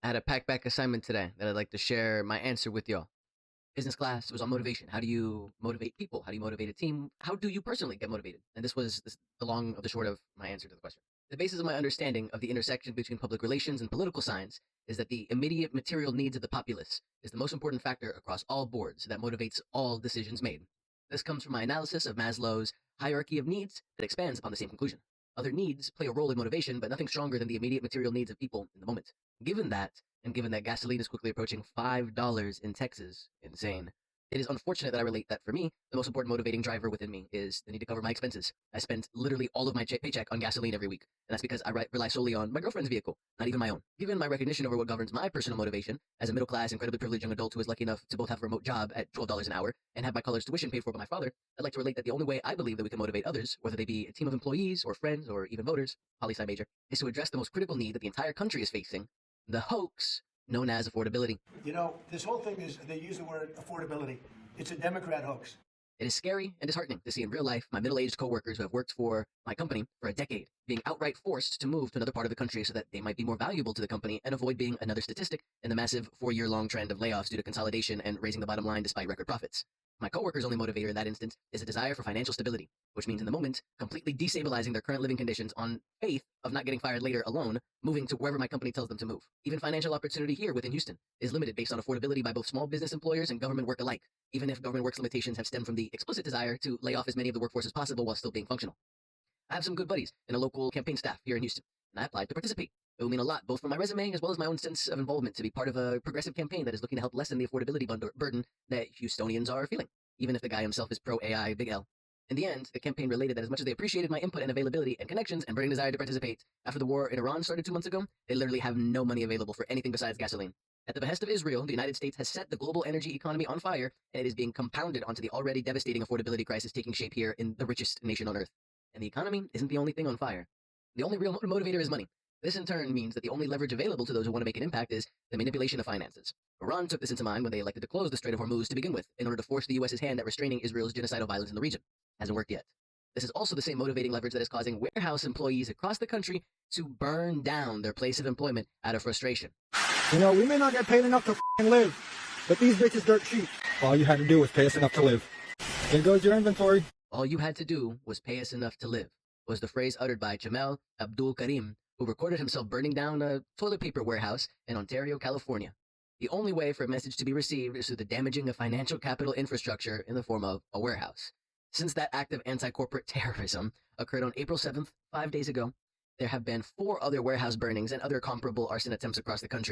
I had a packback assignment today that I'd like to share my answer with y'all. Business class, it was on motivation. How do you motivate people? How do you motivate a team? How do you personally get motivated? And this the long of the short of my answer to the question. The basis of my understanding of the intersection between public relations and political science is that the immediate material needs of the populace is the most important factor across all boards that motivates all decisions made. This comes from my analysis of Maslow's hierarchy of needs that expands upon the same conclusion. Other needs play a role in motivation, but nothing stronger than the immediate material needs of people in the moment. Given that, and given that gasoline is quickly approaching $5 in Texas, insane, it is unfortunate that I relate that for me, the most important motivating driver within me is the need to cover my expenses. I spend literally all of my paycheck on gasoline every week, and that's because I rely solely on my girlfriend's vehicle, not even my own. Given my recognition over what governs my personal motivation, as a middle-class, incredibly privileged young adult who is lucky enough to both have a remote job at $12 an hour and have my college tuition paid for by my father, I'd like to relate that the only way I believe that we can motivate others, whether they be a team of employees or friends or even voters, poli-sci major, is to address the most critical need that the entire country is facing, the hoax known as affordability. You know, this whole thing is, they use the word affordability. It's a Democrat hoax. It is scary and disheartening to see in real life my middle-aged coworkers who have worked for my company for a decade being outright forced to move to another part of the country so that they might be more valuable to the company and avoid being another statistic in the massive 4-year-long trend of layoffs due to consolidation and raising the bottom line despite record profits. My coworkers' only motivator in that instance is a desire for financial stability, which means in the moment, completely destabilizing their current living conditions on faith of not getting fired later alone, moving to wherever my company tells them to move. Even financial opportunity here within Houston is limited based on affordability by both small business employers and government work alike, even if government work's limitations have stemmed from the explicit desire to lay off as many of the workforce as possible while still being functional. I have some good buddies in a local campaign staff here in Houston, and I applied to participate. It will mean a lot, both for my resume as well as my own sense of involvement to be part of a progressive campaign that is looking to help lessen the affordability burden that Houstonians are feeling, even if the guy himself is pro-AI, big L. In the end, the campaign related that as much as they appreciated my input and availability and connections and burning desire to participate, after the war in Iran started 2 months ago, they literally have no money available for anything besides gasoline. At the behest of Israel, the United States has set the global energy economy on fire, and it is being compounded onto the already devastating affordability crisis taking shape here in the richest nation on earth. And the economy isn't the only thing on fire. The only real motivator is money. This in turn means that the only leverage available to those who want to make an impact is the manipulation of finances. Iran took this into mind when they elected to close the Strait of Hormuz to begin with, in order to force the US's hand at restraining Israel's genocidal violence in the region. Hasn't worked yet. This is also the same motivating leverage that is causing warehouse employees across the country to burn down their place of employment out of frustration. You know, we may not get paid enough to live, but these bitches dirt cheap. All you had to do was pay us enough to live. There goes your inventory. All you had to do was pay us enough to live, was the phrase uttered by Jamel Abdul Karim, who recorded himself burning down a toilet paper warehouse in Ontario, California. The only way for a message to be received is through the damaging of financial capital infrastructure in the form of a warehouse. Since that act of anti-corporate terrorism occurred on April 7th, 5 days ago, there have been 4 other warehouse burnings and other comparable arson attempts across the country.